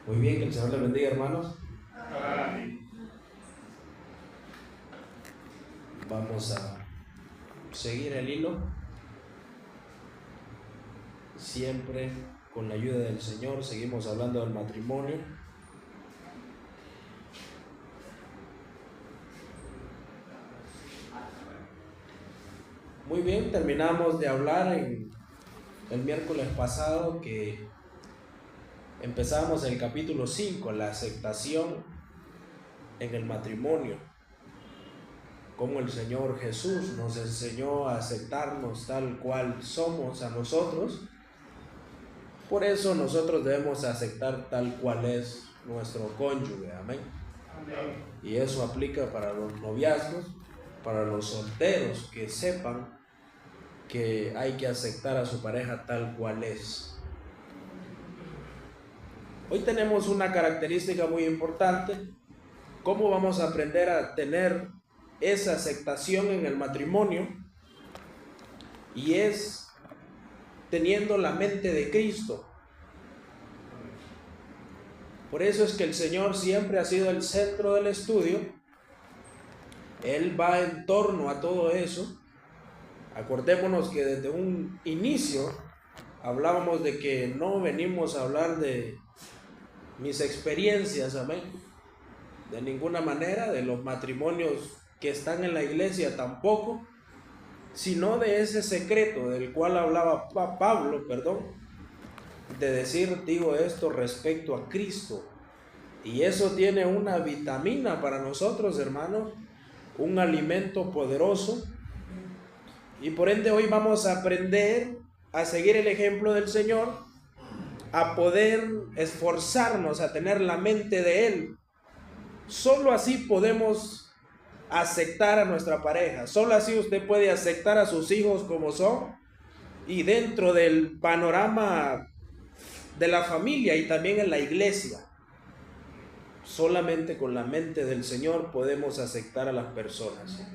Muy bien, que el Señor les bendiga, hermanos. Amén. Vamos a seguir el hilo, siempre con la ayuda del Señor. Seguimos hablando del matrimonio. Muy bien, terminamos de hablar en el miércoles pasado que empezamos el capítulo 5, la aceptación en el matrimonio. Cómo el Señor Jesús nos enseñó a aceptarnos tal cual somos a nosotros. Por eso nosotros debemos aceptar tal cual es nuestro cónyuge. Amén. Amén. Y eso aplica para los noviazgos, para los solteros, que sepan que hay que aceptar a su pareja tal cual es. Hoy tenemos una característica muy importante. ¿Cómo vamos a aprender a tener esa aceptación en el matrimonio? Y es teniendo la mente de Cristo. Por eso es que el Señor siempre ha sido el centro del estudio. Él va en torno a todo eso. Acordémonos que desde un inicio hablábamos de que no venimos a hablar de mis experiencias, amén, de ninguna manera, de los matrimonios que están en la iglesia tampoco, sino de ese secreto del cual hablaba Pablo, de decir, digo esto respecto a Cristo. Y eso tiene una vitamina para nosotros, hermanos, un alimento poderoso. Y por ende hoy vamos a aprender a seguir el ejemplo del Señor, a poder esforzarnos a tener la mente de Él. Solo así podemos aceptar a nuestra pareja. Solo así usted puede aceptar a sus hijos como son, y dentro del panorama de la familia y también en la iglesia. Solamente con la mente del Señor podemos aceptar a las personas.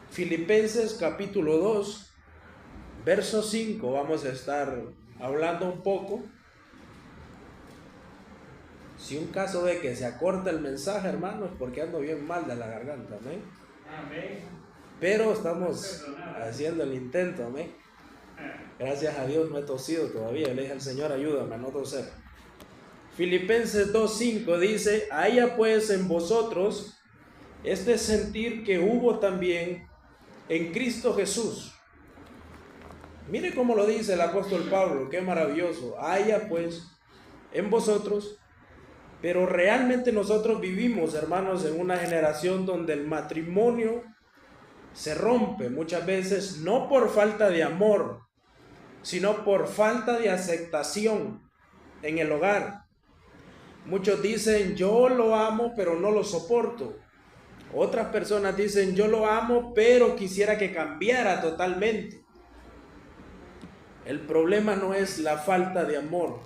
Filipenses capítulo 2, verso 5, vamos a estar hablando un poco. Si un caso de que se acorta el mensaje, hermanos, porque ando bien mal de la garganta, amén. Amén. Pero estamos haciendo el intento, amén. Gracias a Dios no he tosido todavía. Le dije al Señor, ayúdame a no toser. Filipenses 2:5 dice: haya pues en vosotros este sentir que hubo también en Cristo Jesús. Mire cómo lo dice el apóstol Pablo, qué maravilloso. Haya pues en vosotros. Pero realmente nosotros vivimos, hermanos, en una generación donde el matrimonio se rompe muchas veces no por falta de amor, sino por falta de aceptación en el hogar. Muchos dicen, yo lo amo, pero no lo soporto. Otras personas dicen, yo lo amo, pero quisiera que cambiara totalmente. El problema no es la falta de amor,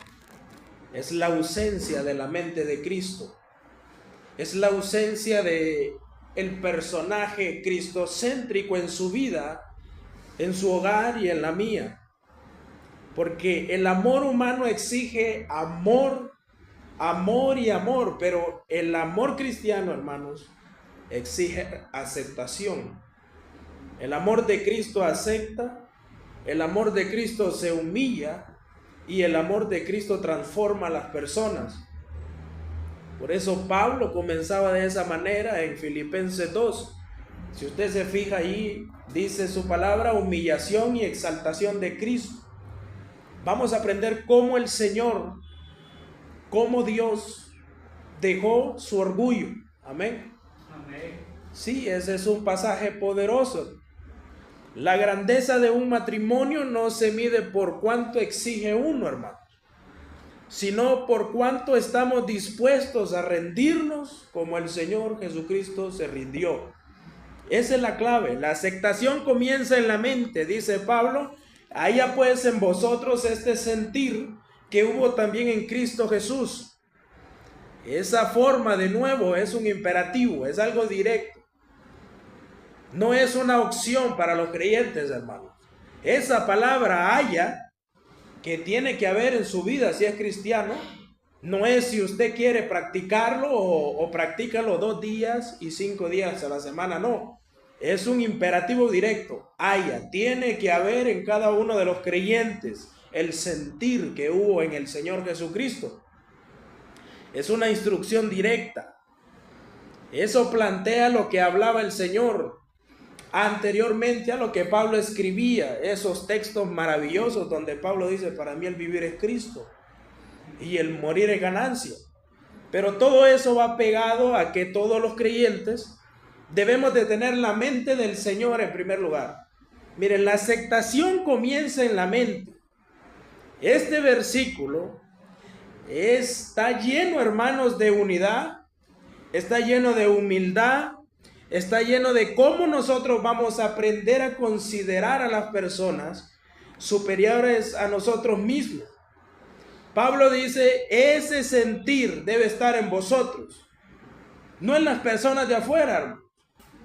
es la ausencia de la mente de Cristo. Es la ausencia de el personaje cristocéntrico en su vida, en su hogar y en la mía. Porque el amor humano exige amor, amor y amor, pero el amor cristiano, hermanos, exige aceptación. El amor de Cristo acepta, el amor de Cristo se humilla y el amor de Cristo transforma a las personas. Por eso Pablo comenzaba de esa manera en Filipenses 2. Si usted se fija ahí, dice su palabra, humillación y exaltación de Cristo. Vamos a aprender cómo el Señor, cómo Dios dejó su orgullo. Amén. Amén. Sí, ese es un pasaje poderoso. La grandeza de un matrimonio no se mide por cuánto exige uno, hermano, sino por cuánto estamos dispuestos a rendirnos como el Señor Jesucristo se rindió. Esa es la clave. La aceptación comienza en la mente, dice Pablo. Haya pues en vosotros este sentir que hubo también en Cristo Jesús. Esa forma, de nuevo, es un imperativo, es algo directo. No es una opción para los creyentes, hermanos. Esa palabra haya, que tiene que haber en su vida si es cristiano, No es si usted quiere practicarlo o practícalo 2 días y 5 días a la semana, no. Es un imperativo directo. Tiene que haber en cada uno de los creyentes el sentir que hubo en el Señor Jesucristo. Es una instrucción directa. Eso plantea lo que hablaba el Señor anteriormente a lo que Pablo escribía, esos textos maravillosos donde Pablo dice: para mí el vivir es Cristo y el morir es ganancia. Pero todo eso va pegado a que todos los creyentes debemos de tener la mente del Señor en primer lugar. Miren, la aceptación comienza en la mente. Este versículo está lleno, hermanos, de unidad, está lleno de humildad, está lleno de cómo nosotros vamos a aprender a considerar a las personas superiores a nosotros mismos. Pablo dice: ese sentir debe estar en vosotros, no en las personas de afuera, hermano,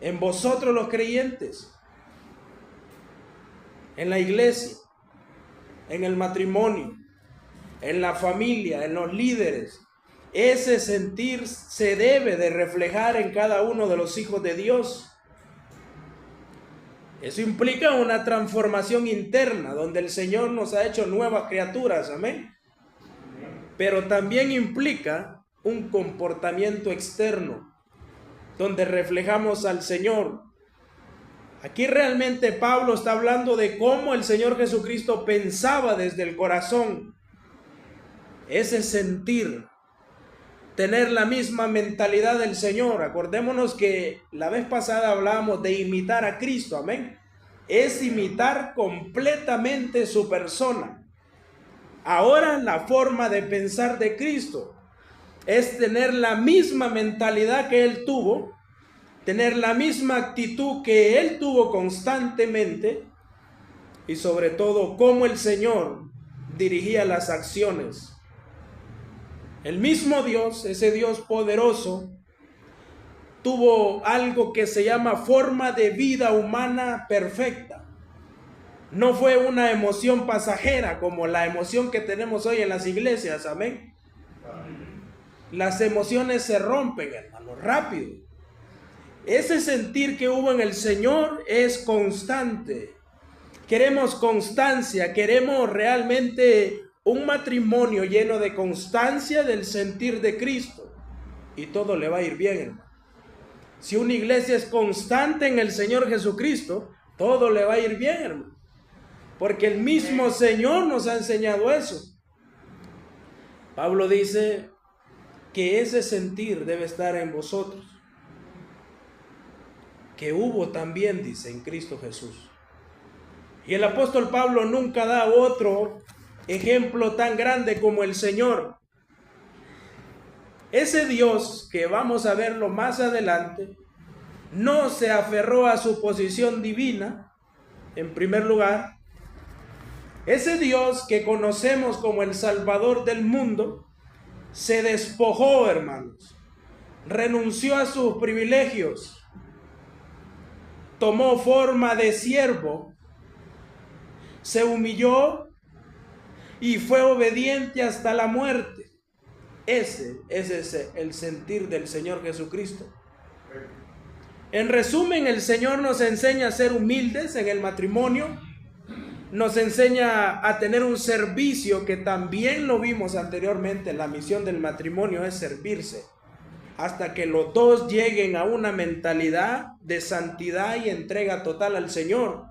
en vosotros los creyentes, en la iglesia, en el matrimonio, en la familia, en los líderes. Ese sentir se debe de reflejar en cada uno de los hijos de Dios. Eso implica una transformación interna, donde el Señor nos ha hecho nuevas criaturas, amén. Pero también implica un comportamiento externo, donde reflejamos al Señor. Aquí realmente Pablo está hablando de cómo el Señor Jesucristo pensaba desde el corazón. Ese sentir, tener la misma mentalidad del Señor. Acordémonos que la vez pasada hablábamos de imitar a Cristo, amén. Es imitar completamente su persona. Ahora la forma de pensar de Cristo es tener la misma mentalidad que Él tuvo, tener la misma actitud que Él tuvo constantemente, y sobre todo cómo el Señor dirigía las acciones. El mismo Dios, ese Dios poderoso, tuvo algo que se llama forma de vida humana perfecta. No fue una emoción pasajera como la emoción que tenemos hoy en las iglesias, amén. Las emociones se rompen, hermano, rápido. Ese sentir que hubo en el Señor es constante. Queremos constancia, queremos realmente un matrimonio lleno de constancia del sentir de Cristo, y todo le va a ir bien, hermano. Si una iglesia es constante en el Señor Jesucristo, todo le va a ir bien, hermano, porque el mismo Señor nos ha enseñado eso. Pablo dice que ese sentir debe estar en vosotros, que hubo también, dice, en Cristo Jesús. Y el apóstol Pablo nunca da otro ejemplo tan grande como el Señor. Ese Dios, que vamos a verlo más adelante, no se aferró a su posición divina, en primer lugar. Ese Dios que conocemos como el Salvador del mundo, se despojó, hermanos, renunció a sus privilegios, tomó forma de siervo, se humilló y fue obediente hasta la muerte. Ese es el sentir del Señor Jesucristo. En resumen, el Señor nos enseña a ser humildes en el matrimonio, nos enseña a tener un servicio, que también lo vimos anteriormente. La misión del matrimonio es servirse, hasta que los dos lleguen a una mentalidad de santidad y entrega total al Señor.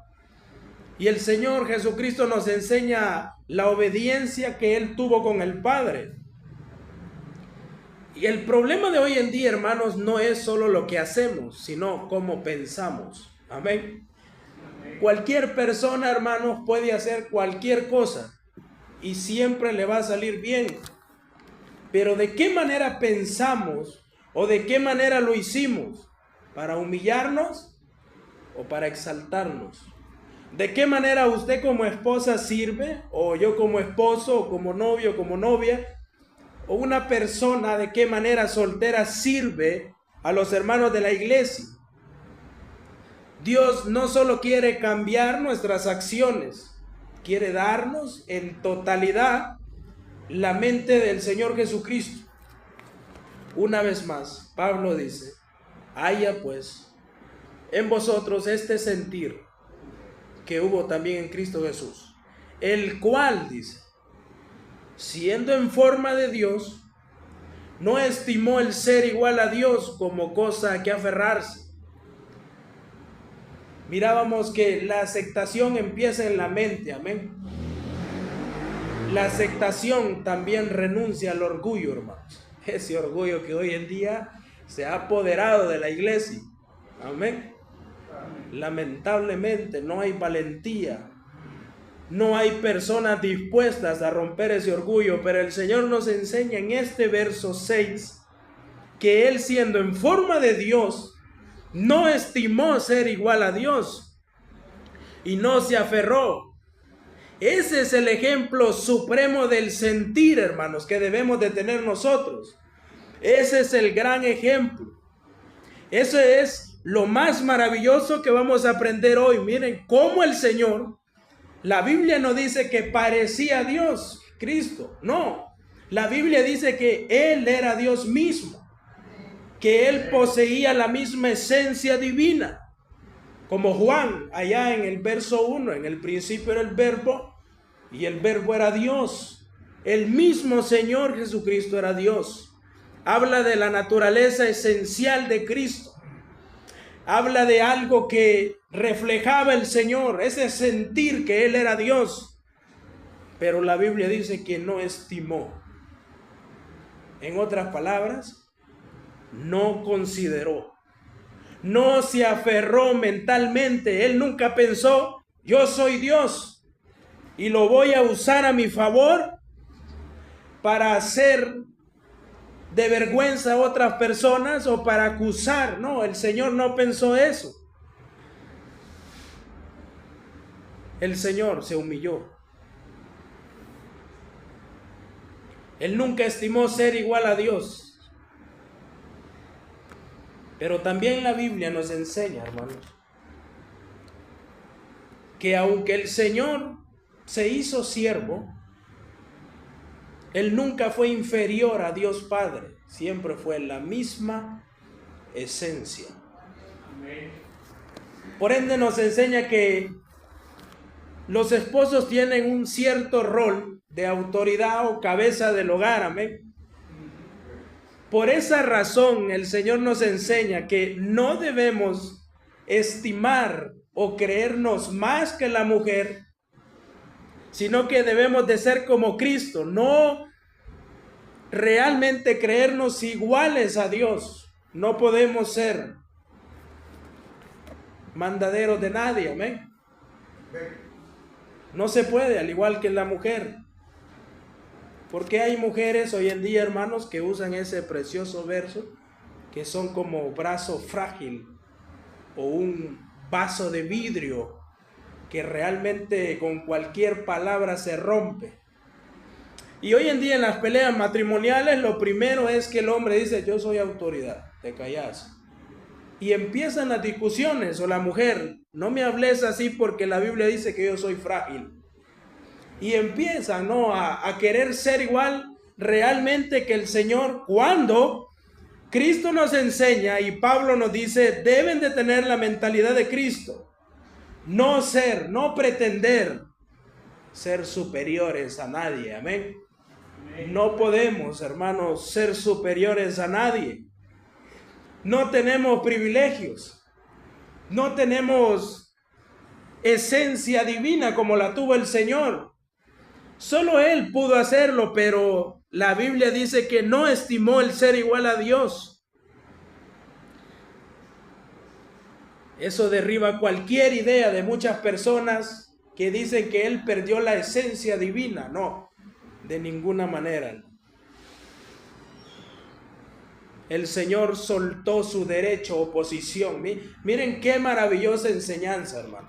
Y el Señor Jesucristo nos enseña la obediencia que Él tuvo con el Padre. Y el problema de hoy en día, hermanos, no es solo lo que hacemos, sino cómo pensamos. Amén. Cualquier persona, hermanos, puede hacer cualquier cosa y siempre le va a salir bien. Pero ¿de qué manera pensamos o de qué manera lo hicimos? ¿Para humillarnos o para exaltarnos? ¿De qué manera usted como esposa sirve, o yo como esposo, o como novio, o como novia, o una persona de qué manera soltera sirve a los hermanos de la iglesia? Dios no solo quiere cambiar nuestras acciones, quiere darnos en totalidad la mente del Señor Jesucristo. Una vez más, Pablo dice, haya pues en vosotros este sentir que hubo también en Cristo Jesús, el cual, dice, siendo en forma de Dios, no estimó el ser igual a Dios como cosa a que aferrarse. Mirábamos que la aceptación empieza en la mente, amén. La aceptación también renuncia al orgullo, hermanos. Ese orgullo que hoy en día se ha apoderado de la iglesia, amén. Lamentablemente no hay valentía, no hay personas dispuestas a romper ese orgullo, pero el Señor nos enseña en este verso 6 que Él, siendo en forma de Dios, no estimó ser igual a Dios y no se aferró. Ese es el ejemplo supremo del sentir, hermanos, que debemos de tener nosotros. Ese es el gran ejemplo. Eso es lo más maravilloso que vamos a aprender hoy. Miren cómo el Señor, la Biblia no dice que parecía a Dios, Cristo, no. La Biblia dice que Él era Dios mismo, que Él poseía la misma esencia divina. Como Juan, allá en el verso 1, en el principio era el verbo, y el verbo era Dios. El mismo Señor Jesucristo era Dios. Habla de la naturaleza esencial de Cristo. Habla de algo que reflejaba el Señor, ese sentir que Él era Dios. Pero la Biblia dice que no estimó. En otras palabras, no consideró. No se aferró mentalmente. Él nunca pensó, yo soy Dios y lo voy a usar a mi favor para hacer de vergüenza a otras personas o para acusar. No, el Señor no pensó eso. El Señor se humilló. Él nunca estimó ser igual a Dios. Pero también la Biblia nos enseña, hermanos, que aunque el Señor se hizo siervo, Él nunca fue inferior a Dios Padre, siempre fue la misma esencia. Por ende nos enseña que los esposos tienen un cierto rol de autoridad o cabeza del hogar, amén. Por esa razón el Señor nos enseña que no debemos estimar o creernos más que la mujer, sino que debemos de ser como Cristo, no realmente creernos iguales a Dios. No podemos ser mandaderos de nadie, amén. No se puede, al igual que la mujer. Porque hay mujeres hoy en día, hermanos, que usan ese precioso verso, que son como brazo frágil o un vaso de vidrio que realmente con cualquier palabra se rompe. Y hoy en día en las peleas matrimoniales lo primero es que el hombre dice, yo soy autoridad, te callas. Y empiezan las discusiones, o la mujer, no me hables así porque la Biblia dice que yo soy frágil. Y empiezan, ¿no?, a querer ser igual realmente que el Señor, cuando Cristo nos enseña y Pablo nos dice, deben de tener la mentalidad de Cristo. No ser, no pretender ser superiores a nadie, amén. No podemos, hermanos, ser superiores a nadie. No tenemos privilegios. No tenemos esencia divina como la tuvo el Señor. Solo Él pudo hacerlo, pero la Biblia dice que no estimó el ser igual a Dios. Eso derriba cualquier idea de muchas personas que dicen que Él perdió la esencia divina. No, de ninguna manera. El Señor soltó su derecho o posición. Miren qué maravillosa enseñanza, hermano.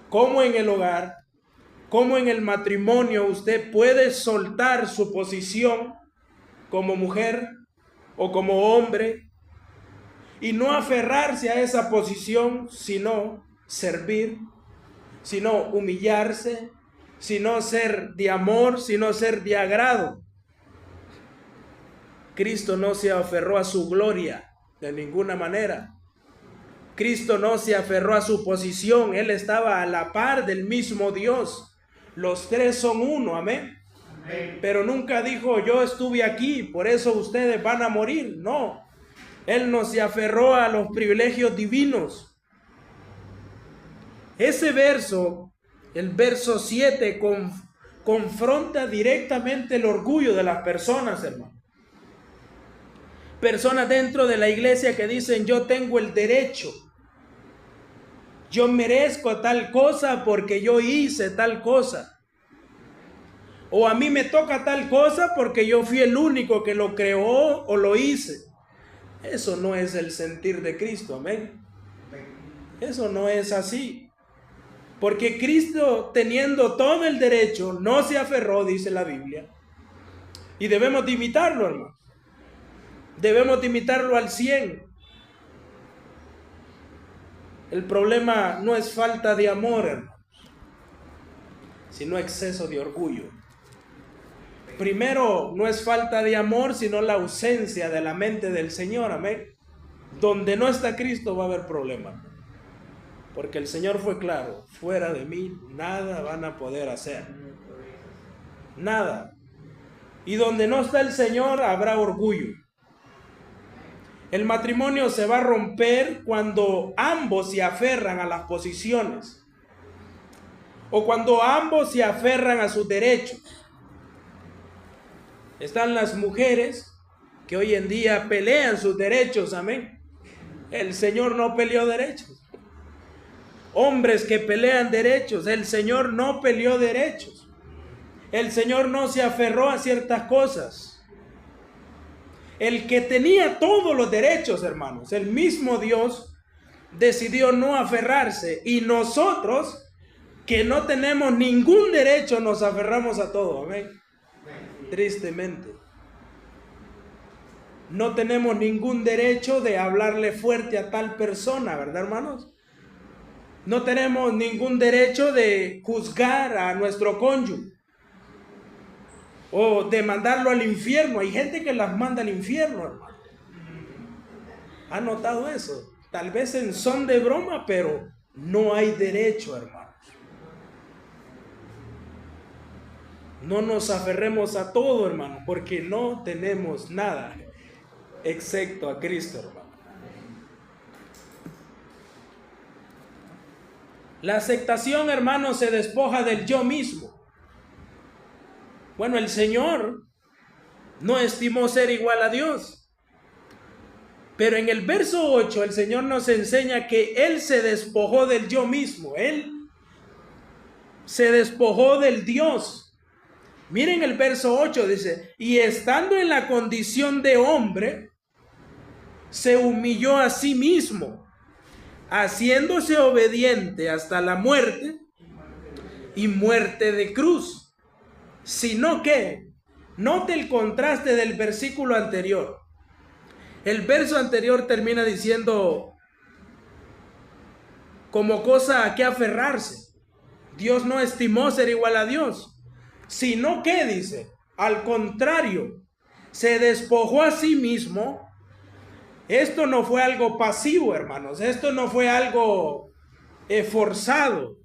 Cómo en el hogar, cómo en el matrimonio usted puede soltar su posición como mujer o como hombre y no aferrarse a esa posición, sino servir, sino humillarse, sino ser de amor, sino ser de agrado. Cristo no se aferró a su gloria de ninguna manera. Cristo no se aferró a su posición. Él estaba a la par del mismo Dios. Los tres son uno, amén. Pero nunca dijo, yo estuve aquí, por eso ustedes van a morir. No, Él no se aferró a los privilegios divinos. Ese verso, el verso 7, confronta directamente el orgullo de las personas, hermano. Personas dentro de la iglesia que dicen, yo tengo el derecho, yo merezco tal cosa porque yo hice tal cosa. O a mí me toca tal cosa porque yo fui el único que lo creó o lo hice. Eso no es el sentir de Cristo, amén. Eso no es así. Porque Cristo, teniendo todo el derecho, no se aferró, dice la Biblia. Y debemos de imitarlo, hermano. Debemos de imitarlo al 100. El problema no es falta de amor, hermanos, sino exceso de orgullo. Primero, no es falta de amor, sino la ausencia de la mente del Señor, amén. Donde no está Cristo va a haber problema. Porque el Señor fue claro, fuera de mí nada van a poder hacer. Nada. Y donde no está el Señor habrá orgullo. El matrimonio se va a romper cuando ambos se aferran a las posiciones. O cuando ambos se aferran a sus derechos. Están las mujeres que hoy en día pelean sus derechos, amén. El Señor no peleó derechos. Hombres que pelean derechos, el Señor no peleó derechos. El Señor no se aferró a ciertas cosas. El que tenía todos los derechos, hermanos, el mismo Dios, decidió no aferrarse. Y nosotros, que no tenemos ningún derecho, nos aferramos a todo, amén. Tristemente. No tenemos ningún derecho de hablarle fuerte a tal persona, ¿verdad, hermanos? No tenemos ningún derecho de juzgar a nuestro cónyuge o de mandarlo al infierno. Hay gente que las manda al infierno, hermano. ¿Han notado eso? Tal vez en son de broma, pero no hay derecho, hermanos. No nos aferremos a todo, hermano, porque no tenemos nada excepto a Cristo, hermano. La aceptación, hermano, se despoja del yo mismo. Bueno, el Señor no estimó ser igual a Dios. Pero en el verso 8 el Señor nos enseña que Él se despojó del yo mismo. Él se despojó del Dios. Miren el verso 8, dice, y estando en la condición de hombre, se humilló a sí mismo, haciéndose obediente hasta la muerte y muerte de cruz. Sino que, note el contraste del versículo anterior. El verso anterior termina diciendo, como cosa a que aferrarse. Dios no estimó ser igual a Dios. Sino que, dice, al contrario, se despojó a sí mismo. Esto no fue algo pasivo, hermanos. Esto no fue algo forzado.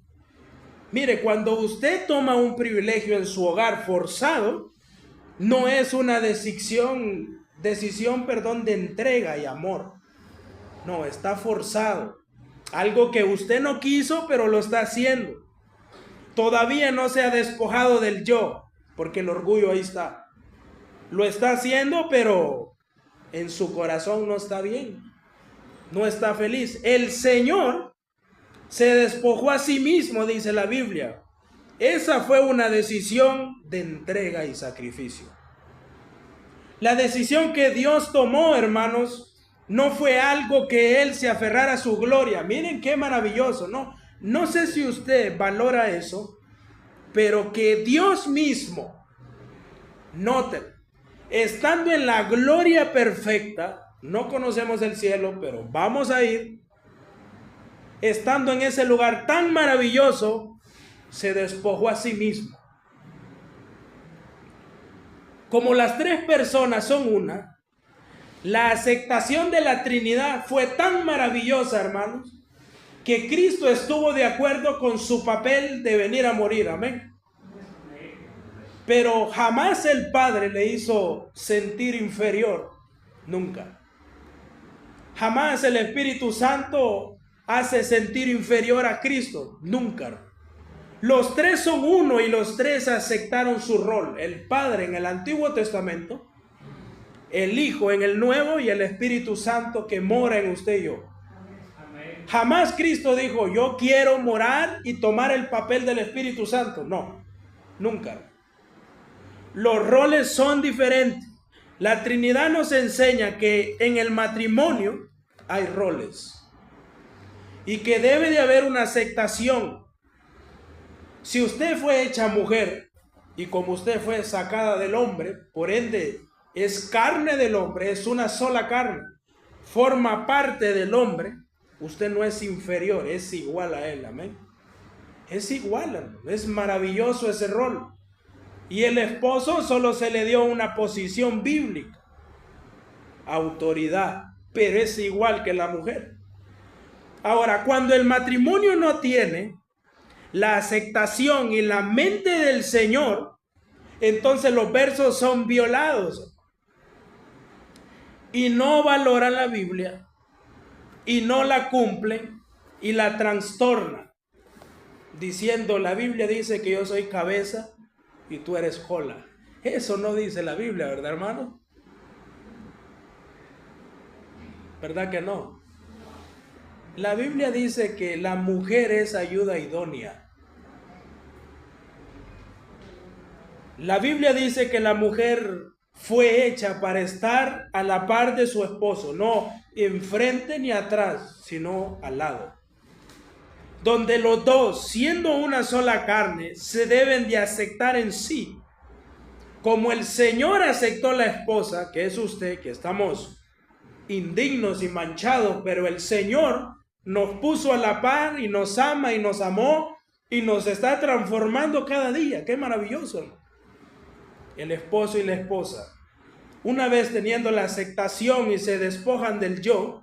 Mire, cuando usted toma un privilegio en su hogar forzado, no es una decisión de entrega y amor. No, está forzado. Algo que usted no quiso, pero lo está haciendo. Todavía no se ha despojado del yo, porque el orgullo ahí está. Lo está haciendo, pero en su corazón no está bien. No está feliz. El Señor se despojó a sí mismo, dice la Biblia. Esa fue una decisión de entrega y sacrificio. La decisión que Dios tomó, hermanos, no fue algo que Él se aferrara a su gloria. Miren qué maravilloso, ¿no? No sé si usted valora eso, pero que Dios mismo, noten, estando en la gloria perfecta, no conocemos el cielo, pero vamos a ir, estando en ese lugar tan maravilloso, se despojó a sí mismo. Como las tres personas son una, la aceptación de la Trinidad fue tan maravillosa, hermanos, que Cristo estuvo de acuerdo con su papel de venir a morir. Amén. Pero jamás el Padre le hizo sentir inferior. Nunca. Jamás el Espíritu Santo hace sentir inferior a Cristo. Nunca. Los tres son uno y los tres aceptaron su rol. El Padre en el Antiguo Testamento, el Hijo en el Nuevo y el Espíritu Santo que mora en usted y yo. Jamás Cristo dijo, yo quiero morar y tomar el papel del Espíritu Santo. No, nunca. Los roles son diferentes. La Trinidad nos enseña que en el matrimonio hay roles y que debe de haber una aceptación. Si usted fue hecha mujer y como usted fue sacada del hombre, por ende es carne del hombre, es una sola carne, forma parte del hombre, usted no es inferior, es igual a él. Amén. Es igual, hermano. Es maravilloso ese rol. Y el esposo solo se le dio una posición bíblica, autoridad, pero es igual que la mujer. Ahora, cuando el matrimonio no tiene la aceptación y la mente del Señor, entonces los versos son violados y no valoran la Biblia y no la cumplen y la trastornan, diciendo, la Biblia dice que yo soy cabeza y tú eres cola. Eso no dice la Biblia, ¿verdad, hermano? ¿Verdad que no? La Biblia dice que la mujer es ayuda idónea. La Biblia dice que la mujer fue hecha para estar a la par de su esposo, no enfrente ni atrás, sino al lado. Donde los dos, siendo una sola carne, se deben de aceptar en sí. Como el Señor aceptó la esposa, que es usted, que estamos indignos y manchados, pero el Señor nos puso a la par y nos ama y nos amó y nos está transformando cada día. ¡Qué maravilloso! El esposo y la esposa, una vez teniendo la aceptación y se despojan del yo,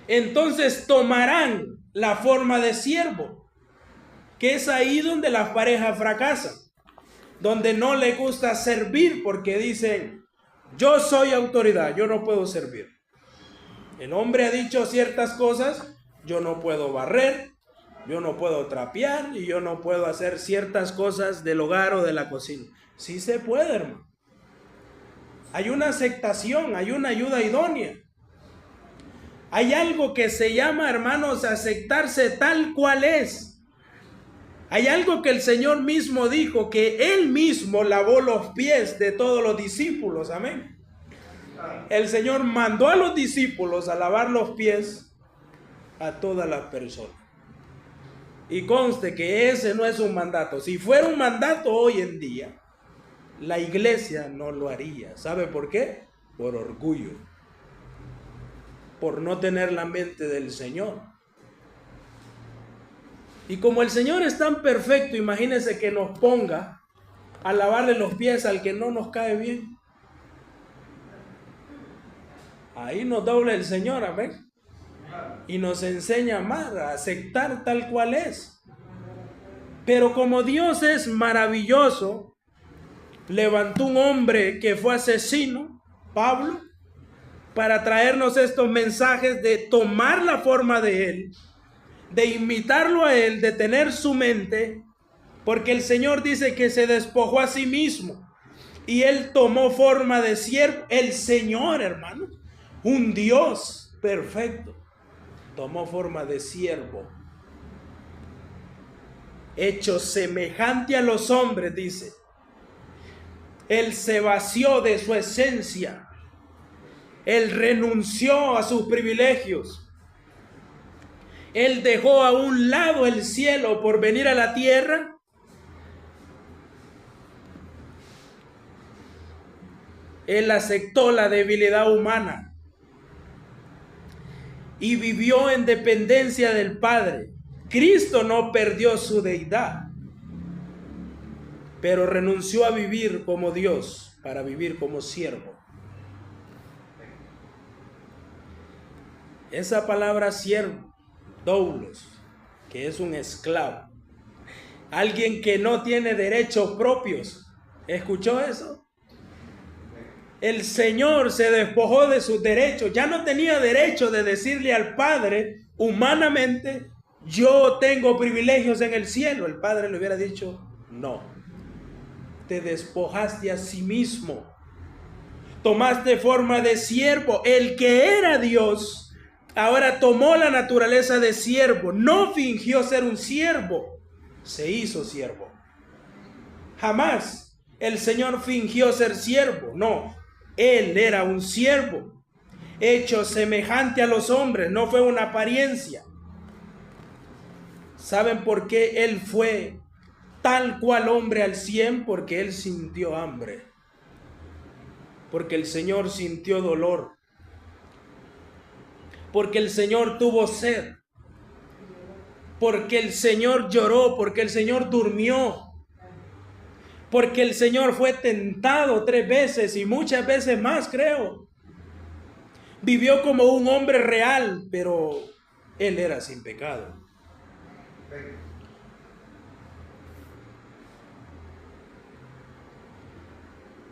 entonces tomarán la forma de siervo, que es ahí donde las parejas fracasan, donde no les gusta servir porque dicen, yo soy autoridad, yo no puedo servir. El hombre ha dicho ciertas cosas, yo no puedo barrer, yo no puedo trapear y yo no puedo hacer ciertas cosas del hogar o de la cocina. Sí se puede, hermano. Hay una aceptación, hay una ayuda idónea. Hay algo que se llama, hermanos, aceptarse tal cual es. Hay algo que el Señor mismo dijo, que Él mismo lavó los pies de todos los discípulos. Amén. El Señor mandó a los discípulos a lavar los pies a todas las personas. Y conste que ese no es un mandato. Si fuera un mandato hoy en día, la iglesia no lo haría. ¿Sabe por qué? Por orgullo. Por no tener la mente del Señor. Y como el Señor es tan perfecto, imagínense que nos ponga a lavarle los pies al que no nos cae bien. Ahí nos dobla el Señor, amén. Y nos enseña a amar, a aceptar tal cual es. Pero como Dios es maravilloso, levantó un hombre que fue asesino, Pablo, para traernos estos mensajes de tomar la forma de él, de imitarlo a él, de tener su mente, porque el Señor dice que se despojó a sí mismo y él tomó forma de siervo. El Señor, hermano, un Dios perfecto, tomó forma de siervo, hecho semejante a los hombres, dice. Él se vació de su esencia. Él renunció a sus privilegios. Él dejó a un lado el cielo por venir a la tierra. Él aceptó la debilidad humana y vivió en dependencia del Padre. Cristo no perdió su deidad, pero renunció a vivir como Dios para vivir como siervo. Esa palabra siervo, doulos, que es un esclavo, alguien que no tiene derechos propios. ¿Escuchó eso? El Señor se despojó de sus derechos. Ya no tenía derecho de decirle al Padre humanamente: yo tengo privilegios en el cielo. El Padre le hubiera dicho: no. Te despojaste a sí mismo. Tomaste forma de siervo. El que era Dios ahora tomó la naturaleza de siervo. No fingió ser un siervo. Se hizo siervo. Jamás el Señor fingió ser siervo. No. Él era un siervo, hecho semejante a los hombres, no fue una apariencia. ¿Saben por qué Él fue tal cual hombre al 100? Porque Él sintió hambre, porque el Señor sintió dolor, porque el Señor tuvo sed, porque el Señor lloró, porque el Señor durmió, porque el Señor fue tentado 3 veces y muchas veces más, creo. Vivió como un hombre real, pero Él era sin pecado.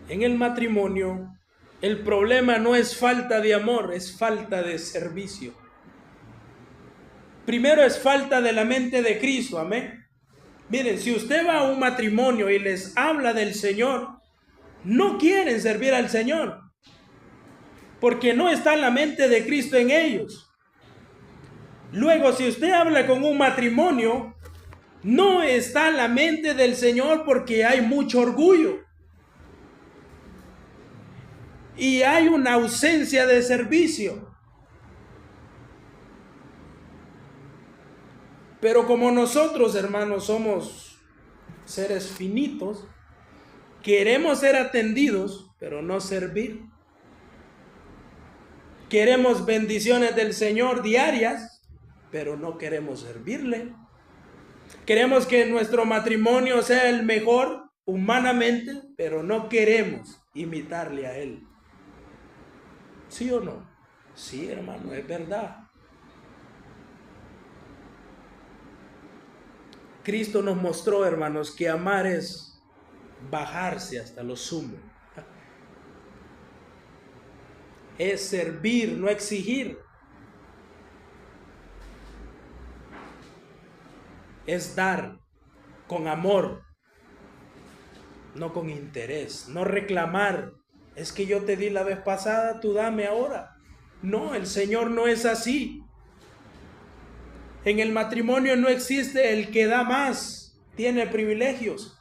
En el matrimonio, el problema no es falta de amor, es falta de servicio. Primero es falta de la mente de Cristo, amén. Miren, si usted va a un matrimonio y les habla del Señor, no quieren servir al Señor, porque no está la mente de Cristo en ellos. Luego, si usted habla con un matrimonio, no está la mente del Señor porque hay mucho orgullo. Y hay una ausencia de servicio. Pero como nosotros, hermanos, somos seres finitos, queremos ser atendidos, pero no servir. Queremos bendiciones del Señor diarias, pero no queremos servirle. Queremos que nuestro matrimonio sea el mejor humanamente, pero no queremos imitarle a Él. ¿Sí o no? Sí, hermano, es verdad. Cristo nos mostró, hermanos, que amar es bajarse hasta lo sumo. Es servir, no exigir. Es dar con amor, no con interés. No reclamar. Es que yo te di la vez pasada, tú dame ahora. No, el Señor no es así. En el matrimonio no existe el que da más, tiene privilegios.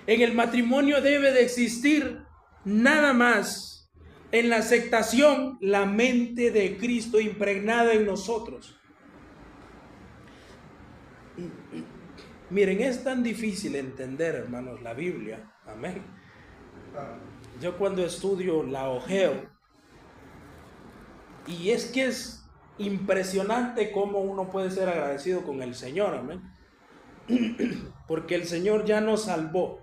En el matrimonio debe de existir nada más, en la aceptación, la mente de Cristo impregnada en nosotros. Miren, es tan difícil entender, hermanos, la Biblia. Amén. Yo cuando estudio la ojeo, y es que es impresionante cómo uno puede ser agradecido con el Señor, amén. Porque el Señor ya nos salvó.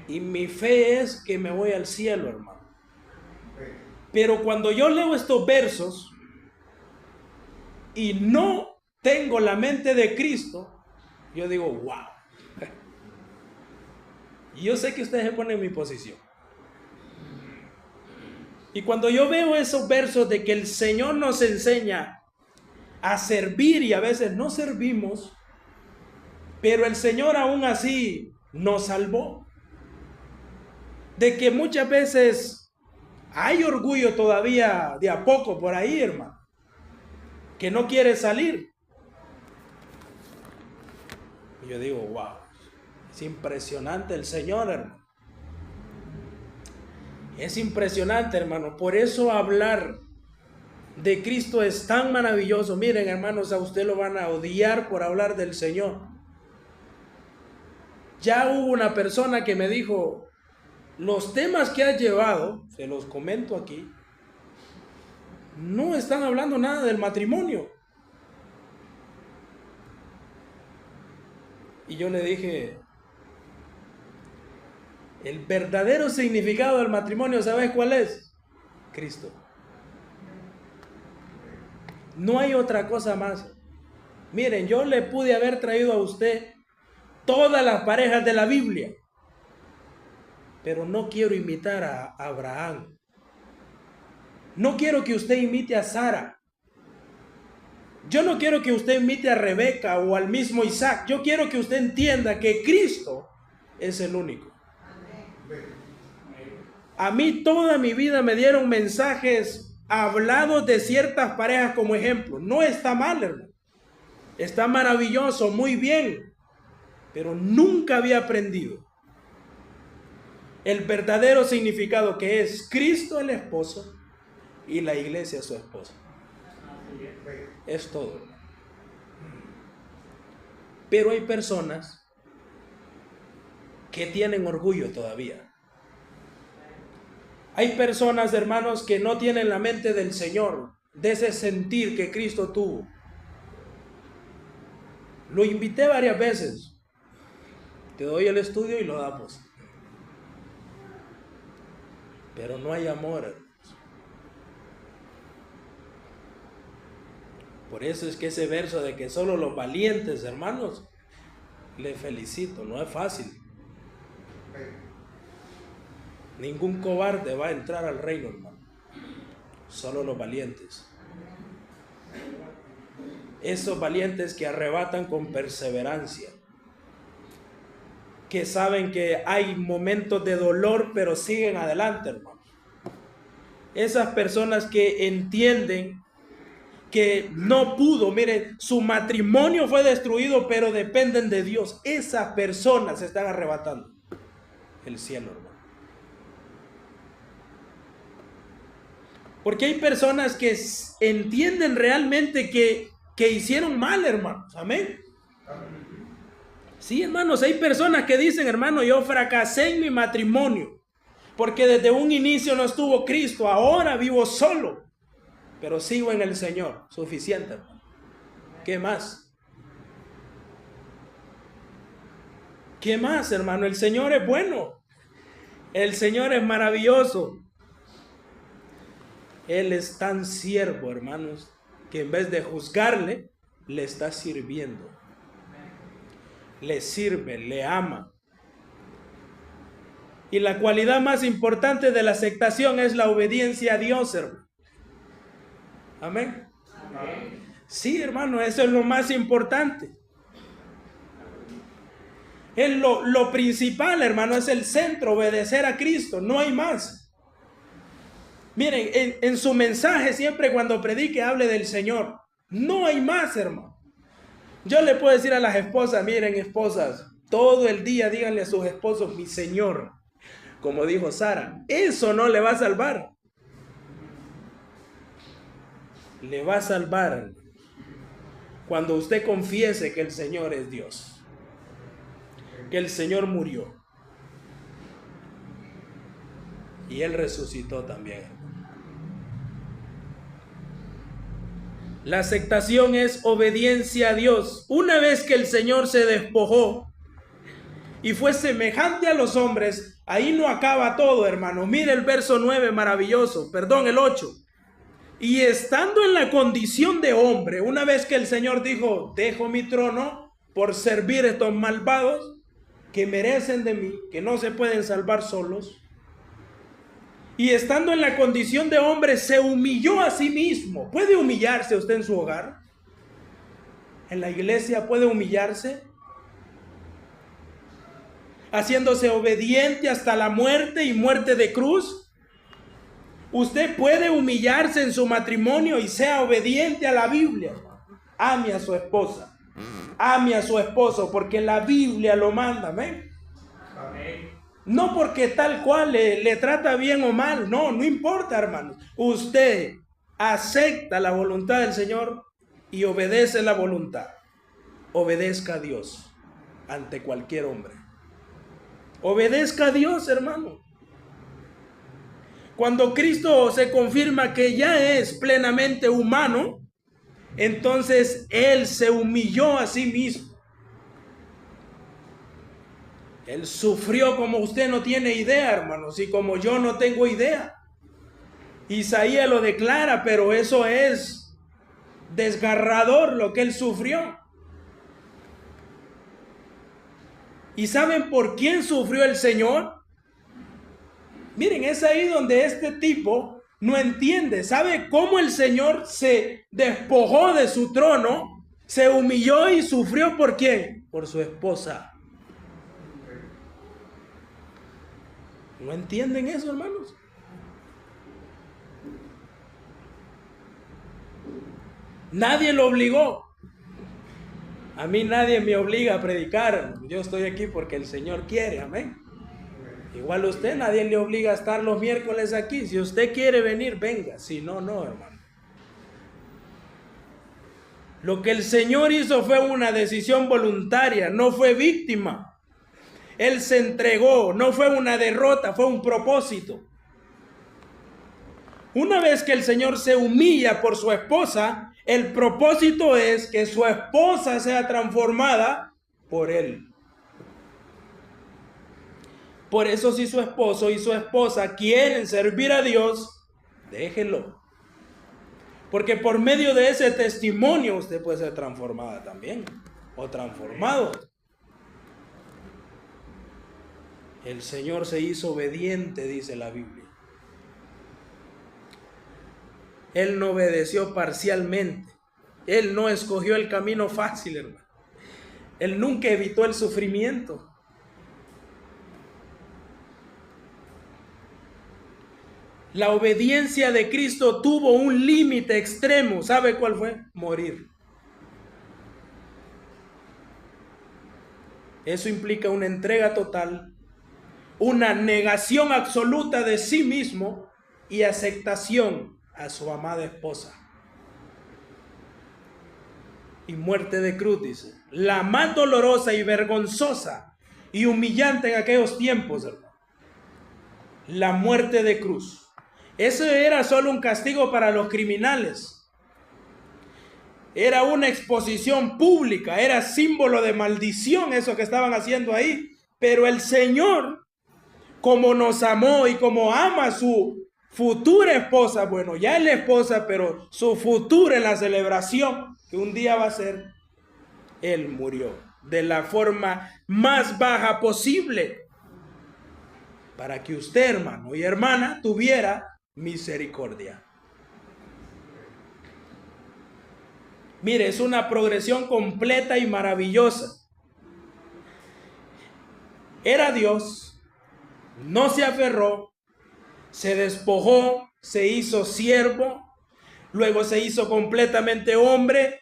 Y mi fe es que me voy al cielo, hermano. Pero cuando yo leo estos versos y no tengo la mente de Cristo, yo digo, wow. Y yo sé que ustedes se ponen en mi posición. Y cuando yo veo esos versos de que el Señor nos enseña a servir y a veces no servimos, pero el Señor aún así nos salvó. De que muchas veces hay orgullo todavía de a poco por ahí, hermano, que no quiere salir. Y yo digo, wow, es impresionante el Señor, hermano. Es impresionante, hermano. Por eso hablar de Cristo es tan maravilloso. Miren, hermanos, a usted lo van a odiar por hablar del Señor. Ya hubo una persona que me dijo, los temas que has llevado, se los comento aquí, no están hablando nada del matrimonio. Y yo le dije, el verdadero significado del matrimonio, ¿sabes cuál es? Cristo. No hay otra cosa más. Miren, yo le pude haber traído a usted todas las parejas de la Biblia, pero no quiero imitar a Abraham. No quiero que usted imite a Sara. Yo no quiero que usted imite a Rebeca o al mismo Isaac. Yo quiero que usted entienda que Cristo es el único. A mí toda mi vida me dieron mensajes hablados de ciertas parejas como ejemplo. No está mal, hermano. Está maravilloso, muy bien. Pero nunca había aprendido el verdadero significado, que es Cristo el esposo y la iglesia su esposa. Es todo. Pero hay personas que tienen orgullo todavía. Hay personas, hermanos, que no tienen la mente del Señor, de ese sentir que Cristo tuvo. Lo invité varias veces. Te doy el estudio y lo damos. Pero no hay amor, hermanos. Por eso es que ese verso de que solo los valientes, hermanos, le felicito, no es fácil. Ningún cobarde va a entrar al reino, hermano. Solo los valientes. Esos valientes que arrebatan con perseverancia, que saben que hay momentos de dolor, pero siguen adelante, hermano. Esas personas que entienden que no pudo, miren, su matrimonio fue destruido, pero dependen de Dios. Esas personas están arrebatando el cielo, hermano. Porque hay personas que entienden realmente que hicieron mal, hermanos. Amén. Sí, hermanos, hay personas que dicen, hermano, yo fracasé en mi matrimonio porque desde un inicio no estuvo Cristo, ahora vivo solo, pero sigo en el Señor. Suficiente, hermano. ¿Qué más? ¿Qué más, hermano? El Señor es bueno. El Señor es maravilloso. Él es tan siervo, hermanos, que en vez de juzgarle, le está sirviendo. Le sirve, le ama. Y la cualidad más importante de la aceptación es la obediencia a Dios, hermano. Amén. Sí, hermano, eso es lo más importante. Es lo principal, hermano, es el centro, obedecer a Cristo, no hay más. Miren, en su mensaje siempre cuando predique hable del Señor. No hay más, hermano. Yo le puedo decir a las esposas, miren, esposas, todo el día díganle a sus esposos, mi Señor, como dijo Sara. Eso no le va a salvar. Le va a salvar cuando usted confiese que el Señor es Dios, que el Señor murió y Él resucitó también. La aceptación es obediencia a Dios. Una vez que el Señor se despojó y fue semejante a los hombres, ahí no acaba todo, hermano. Mire el verso 9, maravilloso, perdón, el 8. Y estando en la condición de hombre, una vez que el Señor dijo, dejo mi trono por servir a estos malvados que merecen de mí, que no se pueden salvar solos. Y estando en la condición de hombre, se humilló a sí mismo. ¿Puede humillarse usted en su hogar? ¿En la iglesia puede humillarse? Haciéndose obediente hasta la muerte y muerte de cruz. Usted puede humillarse en su matrimonio y sea obediente a la Biblia. Ame a su esposa. Ame a su esposo porque la Biblia lo manda. Amén. Amén. No porque tal cual le trata bien o mal. No, no importa, hermanos. Usted acepta la voluntad del Señor y obedece la voluntad. Obedezca a Dios ante cualquier hombre. Obedezca a Dios, hermano. Cuando Cristo se confirma que ya es plenamente humano, entonces Él se humilló a sí mismo. Él sufrió como usted no tiene idea, hermanos, y como yo no tengo idea. Isaías lo declara, pero eso es desgarrador lo que Él sufrió. ¿Y saben por quién sufrió el Señor? Miren, es ahí donde este tipo no entiende. ¿Sabe cómo el Señor se despojó de su trono? Se humilló y sufrió ¿por quién? Por su esposa. ¿No entienden eso, hermanos? Nadie lo obligó. A mí nadie me obliga a predicar. Yo estoy aquí porque el Señor quiere, amén. Igual usted, nadie le obliga a estar los miércoles aquí. Si usted quiere venir, venga. Si no, no, hermano. Lo que el Señor hizo fue una decisión voluntaria, no fue víctima. Él se entregó, no fue una derrota, fue un propósito. Una vez que el Señor se humilla por su esposa, el propósito es que su esposa sea transformada por Él. Por eso si su esposo y su esposa quieren servir a Dios, déjenlo. Porque por medio de ese testimonio usted puede ser transformada también, o transformado. El Señor se hizo obediente, dice la Biblia. Él no obedeció parcialmente. Él no escogió el camino fácil, hermano. Él nunca evitó el sufrimiento. La obediencia de Cristo tuvo un límite extremo. ¿Sabe cuál fue? Morir. Eso implica una entrega total, una negación absoluta de sí mismo y aceptación a su amada esposa. Y muerte de cruz, dice. La más dolorosa y vergonzosa y humillante en aquellos tiempos, hermano. La muerte de cruz. Eso era solo un castigo para los criminales. Era una exposición pública, era símbolo de maldición eso que estaban haciendo ahí. Pero el Señor, como nos amó y como ama a su futura esposa, bueno, ya es la esposa, pero su futura en la celebración que un día va a ser, Él murió de la forma más baja posible para que usted, hermano y hermana, tuviera misericordia. Mire, es una progresión completa y maravillosa. Era Dios, no se aferró, se despojó, se hizo siervo, luego se hizo completamente hombre,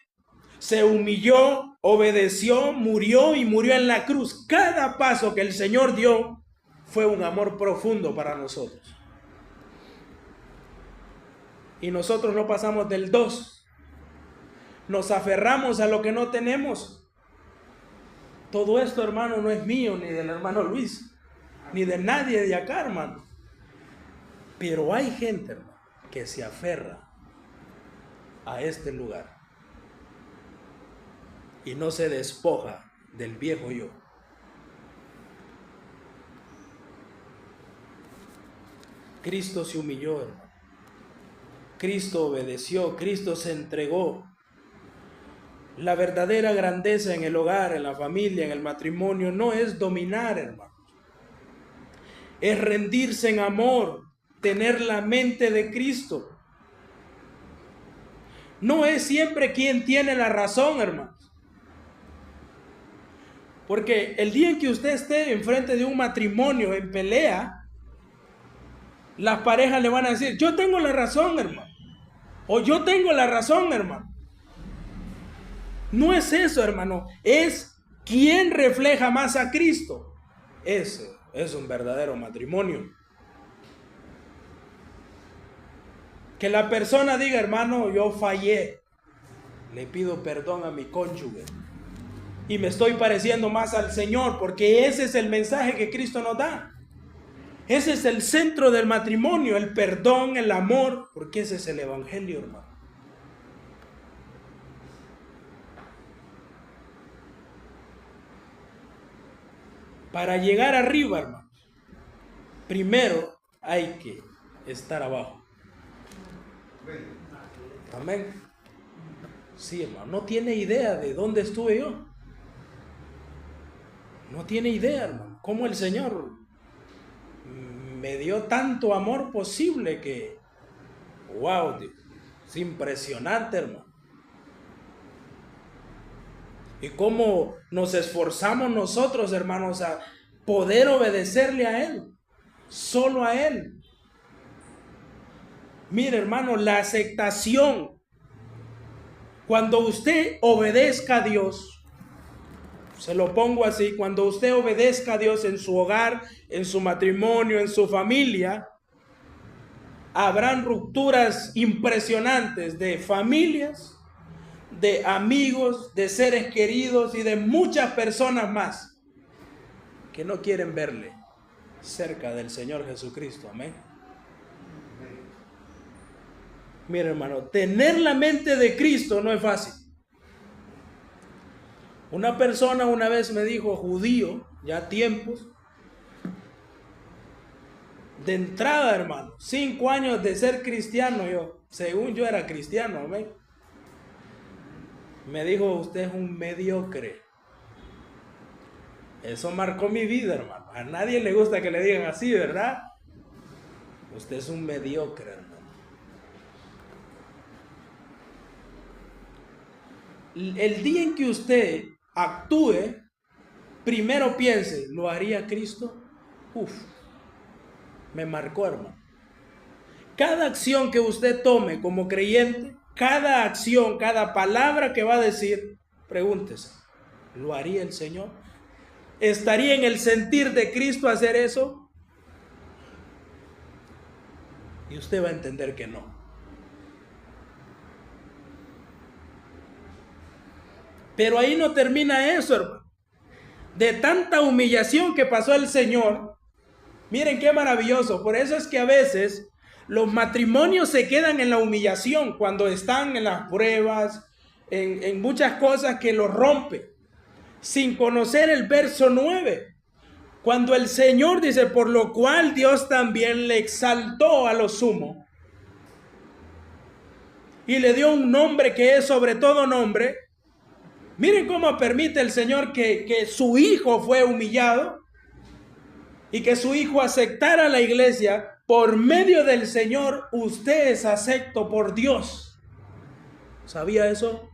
se humilló, obedeció, murió y murió en la cruz. Cada paso que el Señor dio fue un amor profundo para nosotros. Y nosotros no pasamos del 2. Nos aferramos a lo que no tenemos. Todo esto, hermano, no es mío, ni del hermano Luis, ni de nadie de acá, hermano. Pero hay gente, hermano, que se aferra a este lugar y no se despoja del viejo yo. Cristo se humilló, hermano. Cristo obedeció, Cristo se entregó. La verdadera grandeza en el hogar, en la familia, en el matrimonio, no es dominar, hermano. Es rendirse en amor, tener la mente de Cristo. No es siempre quien tiene la razón, hermanos. Porque el día en que usted esté enfrente de un matrimonio en pelea, las parejas le van a decir, yo tengo la razón, hermano. O yo tengo la razón, hermano. No es eso, hermano. Es quien refleja más a Cristo. Ese es un verdadero matrimonio. Que la persona diga, hermano, yo fallé. Le pido perdón a mi cónyuge. Y me estoy pareciendo más al Señor, porque ese es el mensaje que Cristo nos da. Ese es el centro del matrimonio, el perdón, el amor, porque ese es el evangelio, hermano. Para llegar arriba, hermano, primero hay que estar abajo. Amén. Sí, hermano, no tiene idea de dónde estuve yo. No tiene idea, hermano, cómo el Señor me dio tanto amor posible que, wow, es impresionante, hermano. Y cómo nos esforzamos nosotros, hermanos, a poder obedecerle a Él, solo a Él. Mire, hermano, la aceptación, cuando usted obedezca a Dios, se lo pongo así, cuando usted obedezca a Dios en su hogar, en su matrimonio, en su familia, habrán rupturas impresionantes de familias, de amigos, de seres queridos y de muchas personas más que no quieren verle cerca del Señor Jesucristo. Amén. Mira, hermano, tener la mente de Cristo no es fácil. Una persona una vez me dijo, judío, ya tiempos, de entrada, hermano, 5 años de ser cristiano, según yo era cristiano, amén. Me dijo, usted es un mediocre. Eso marcó mi vida, hermano. A nadie le gusta que le digan así, ¿verdad? Usted es un mediocre, hermano. El día en que usted actúe, primero piense, ¿lo haría Cristo? Me marcó, hermano. Cada acción que usted tome como creyente, cada acción, cada palabra que va a decir, pregúntese, ¿lo haría el Señor? ¿Estaría en el sentir de Cristo hacer eso? Y usted va a entender que no. Pero ahí no termina eso, hermano. De tanta humillación que pasó el Señor, miren qué maravilloso. Por eso es que a veces los matrimonios se quedan en la humillación cuando están en las pruebas, en muchas cosas que los rompen, sin conocer el verso 9. Cuando el Señor dice, por lo cual Dios también le exaltó a lo sumo y le dio un nombre que es sobre todo nombre. Miren cómo permite el Señor que su Hijo fue humillado y que su Hijo aceptara a la iglesia. Por medio del Señor, usted es acepto por Dios. ¿Sabía eso?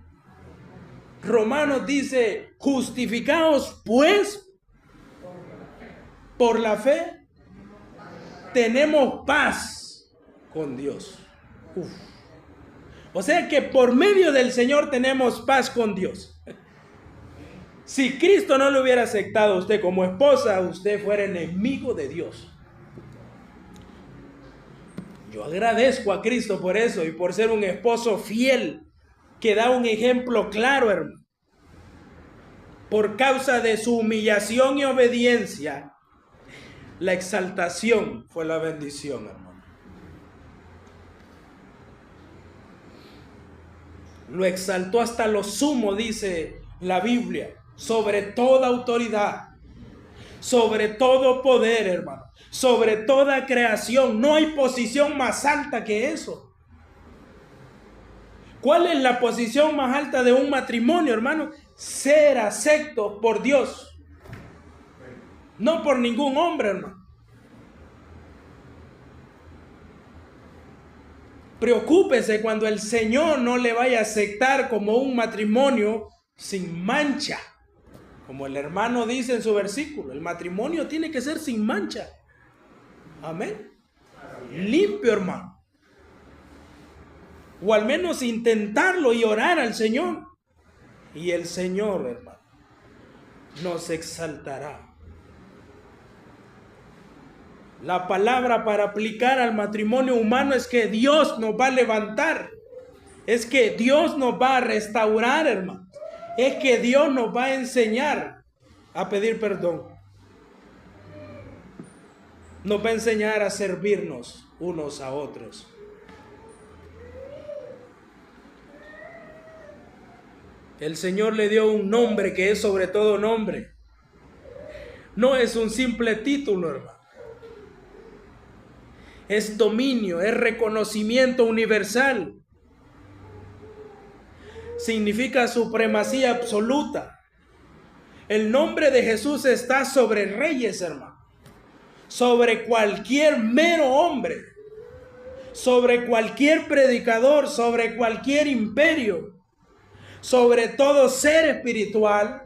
Romanos dice, justificados pues por la fe, tenemos paz con Dios. O sea que por medio del Señor tenemos paz con Dios. Si Cristo no le hubiera aceptado a usted como esposa, usted fuera enemigo de Dios. Yo agradezco a Cristo por eso y por ser un esposo fiel que da un ejemplo claro, hermano. Por causa de su humillación y obediencia, la exaltación fue la bendición, hermano. Lo exaltó hasta lo sumo, dice la Biblia, sobre toda autoridad, sobre todo poder, hermano, sobre toda creación. No hay posición más alta que eso. ¿Cuál es la posición más alta de un matrimonio, hermano? Ser acepto por Dios, no por ningún hombre, hermano. Preocúpese cuando el Señor no le vaya a aceptar como un matrimonio sin mancha. Como el hermano dice en su versículo, el matrimonio tiene que ser sin mancha. Amén. Limpio, hermano. O al menos intentarlo y orar al Señor. Y el Señor, hermano, nos exaltará. La palabra para aplicar al matrimonio humano es que Dios nos va a levantar. Es que Dios nos va a restaurar, hermano. Es que Dios nos va a enseñar a pedir perdón. nos va a enseñar a servirnos unos a otros. El Señor le dio un nombre que es sobre todo nombre. No es un simple título, hermano. Es dominio, es reconocimiento universal. Significa supremacía absoluta. El nombre de Jesús está sobre reyes, hermano. Sobre cualquier mero hombre. Sobre cualquier predicador, sobre cualquier imperio. Sobre todo ser espiritual.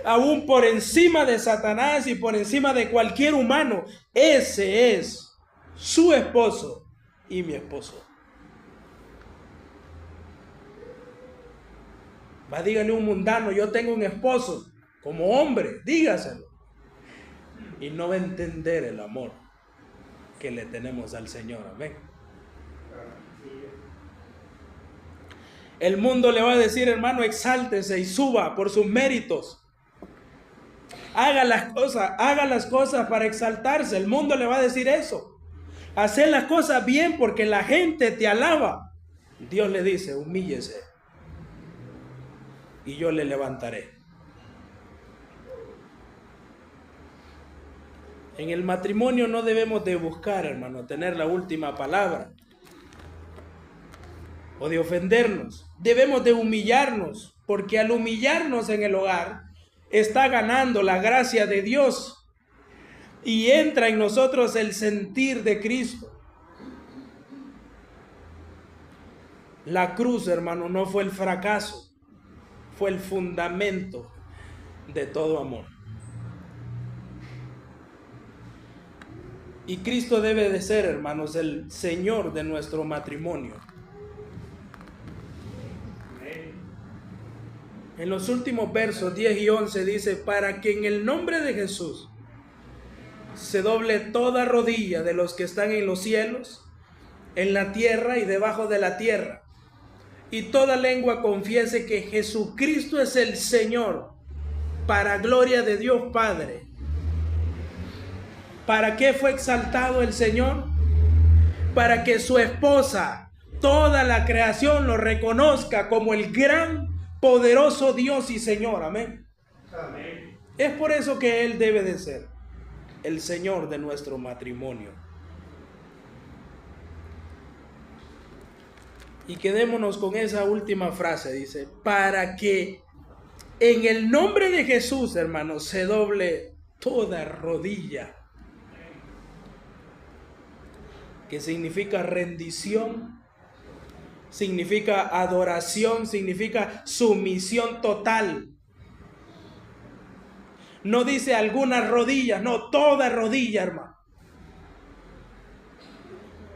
Aún por encima de Satanás y por encima de cualquier humano. Ese es su esposo y mi esposo. Va, dígale a un mundano, yo tengo un esposo, como hombre, dígaselo. Y no va a entender el amor que le tenemos al Señor, amén. El mundo le va a decir, hermano, exáltese y suba por sus méritos. Haga las cosas para exaltarse. El mundo le va a decir eso. Hacer las cosas bien porque la gente te alaba. Dios le dice, humíllese y yo le levantaré. En el matrimonio no debemos de buscar, hermano, tener la última palabra o de ofendernos. Debemos de humillarnos, porque al humillarnos en el hogar está ganando la gracia de Dios y entra en nosotros el sentir de Cristo. La cruz, hermano, no fue el fracaso, fue el fundamento de todo amor. Y Cristo debe de ser, hermanos, el Señor de nuestro matrimonio. En los últimos versos 10 y 11 dice, para que en el nombre de Jesús se doble toda rodilla de los que están en los cielos, en la tierra y debajo de la tierra, y toda lengua confiese que Jesucristo es el Señor, para gloria de Dios Padre. ¿Para qué fue exaltado el Señor? Para que su esposa, toda la creación, lo reconozca como el gran, poderoso Dios y Señor. Amén. Amén. Es por eso que Él debe de ser el Señor de nuestro matrimonio. Y quedémonos con esa última frase, dice, para que en el nombre de Jesús, hermanos, se doble toda rodilla. Que significa rendición, significa adoración, significa sumisión total. No dice algunas rodillas, no, toda rodilla, hermano.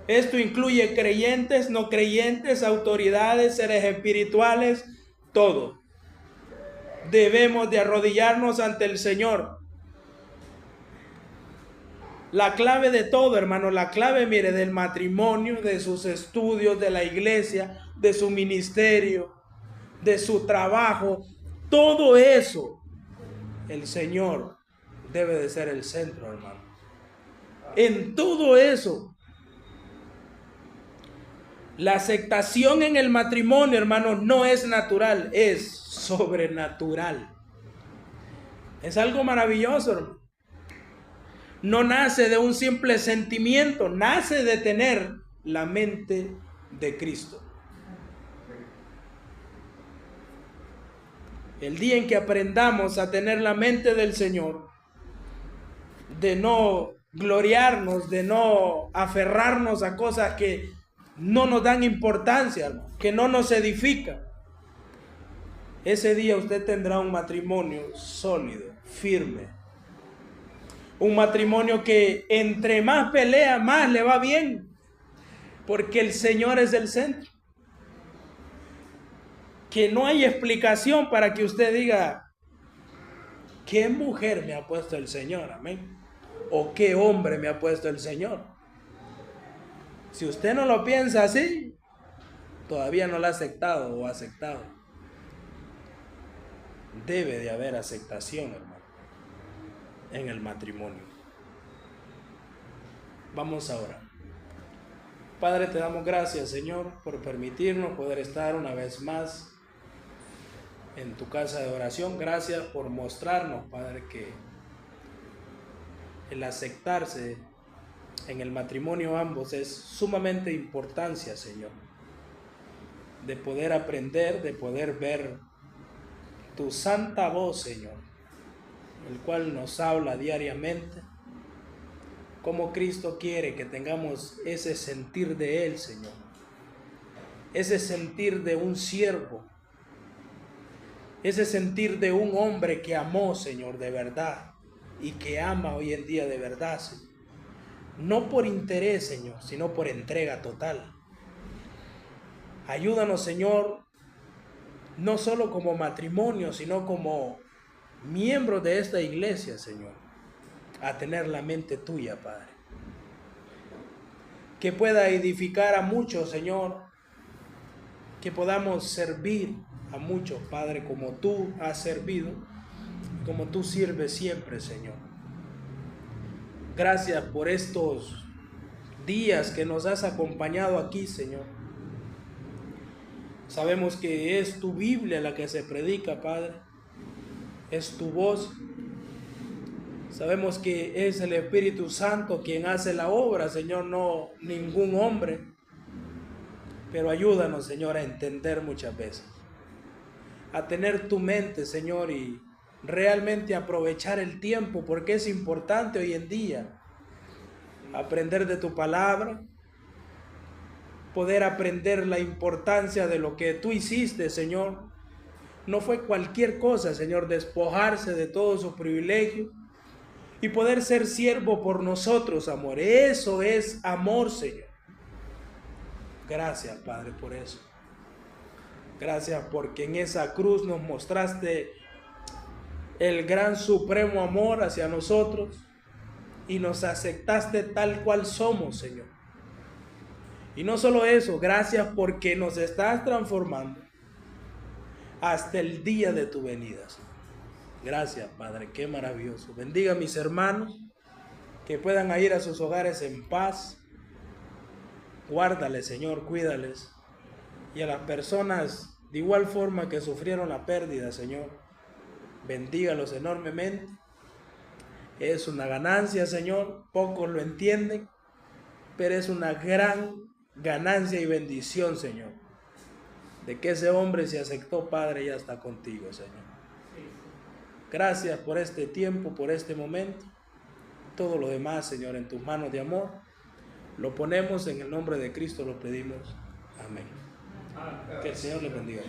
Esto incluye creyentes, no creyentes, autoridades, seres espirituales, todo. Debemos de arrodillarnos ante el Señor. La clave de todo, hermano, la clave, mire, del matrimonio, de sus estudios, de la iglesia, de su ministerio, de su trabajo, todo eso, el Señor debe de ser el centro, hermano. En todo eso, la aceptación en el matrimonio, hermano, no es natural, es sobrenatural. Es algo maravilloso, hermano. No nace de un simple sentimiento, nace de tener la mente de Cristo. El día en que aprendamos a tener la mente del Señor, de no gloriarnos, de no aferrarnos a cosas que no nos dan importancia, que no nos edifican, ese día usted tendrá un matrimonio sólido, firme. Un matrimonio que entre más pelea, más le va bien. Porque el Señor es el centro. Que no hay explicación para que usted diga, ¿qué mujer me ha puesto el Señor? Amén. O ¿qué hombre me ha puesto el Señor? Si usted no lo piensa así, todavía no lo ha aceptado o aceptado. Debe de haber aceptación, hermano, en el matrimonio. Vamos ahora. Padre, te damos gracias, Señor, por permitirnos poder estar una vez más en tu casa de oración. Gracias por mostrarnos, Padre, que el aceptarse en el matrimonio ambos es sumamente importancia, Señor. De poder aprender, de poder ver tu santa voz, Señor, el cual nos habla diariamente. Como Cristo quiere que tengamos ese sentir de Él, Señor. Ese sentir de un siervo. Ese sentir de un hombre que amó, Señor, de verdad. Y que ama hoy en día de verdad, Señor. No por interés, Señor, sino por entrega total. Ayúdanos, Señor, no solo como matrimonio, sino como miembros de esta iglesia, Señor, a tener la mente tuya, Padre. Que pueda edificar a muchos, Señor. Que podamos servir a muchos, Padre, como tú has servido, como tú sirves siempre, Señor. Gracias por estos días que nos has acompañado aquí, Señor. Sabemos que es tu Biblia la que se predica, Padre. Es tu voz. Sabemos que es el Espíritu Santo quien hace la obra, Señor, no ningún hombre. Pero ayúdanos, Señor, a entender muchas veces. A tener tu mente, Señor, y realmente aprovechar el tiempo, porque es importante hoy en día aprender de tu palabra, poder aprender la importancia de lo que tú hiciste, Señor. No fue cualquier cosa, Señor, despojarse de todos sus privilegios y poder ser siervo por nosotros, amor. Eso es amor, Señor. Gracias, Padre, por eso. Gracias porque en esa cruz nos mostraste el gran supremo amor hacia nosotros y nos aceptaste tal cual somos, Señor. Y no solo eso, gracias porque nos estás transformando hasta el día de tu venida, Señor. Gracias, Padre, qué maravilloso. Bendiga a mis hermanos, que puedan ir a sus hogares en paz. Guárdales, Señor, cuídales. Y a las personas de igual forma que sufrieron la pérdida, Señor, bendígalos enormemente. Es una ganancia, Señor, pocos lo entienden, pero es una gran ganancia y bendición, Señor, de que ese hombre se aceptó, Padre, y ya está contigo, Señor. Gracias por este tiempo, por este momento. Todo lo demás, Señor, en tus manos de amor, lo ponemos en el nombre de Cristo, lo pedimos. Amén. Que el Señor le bendiga.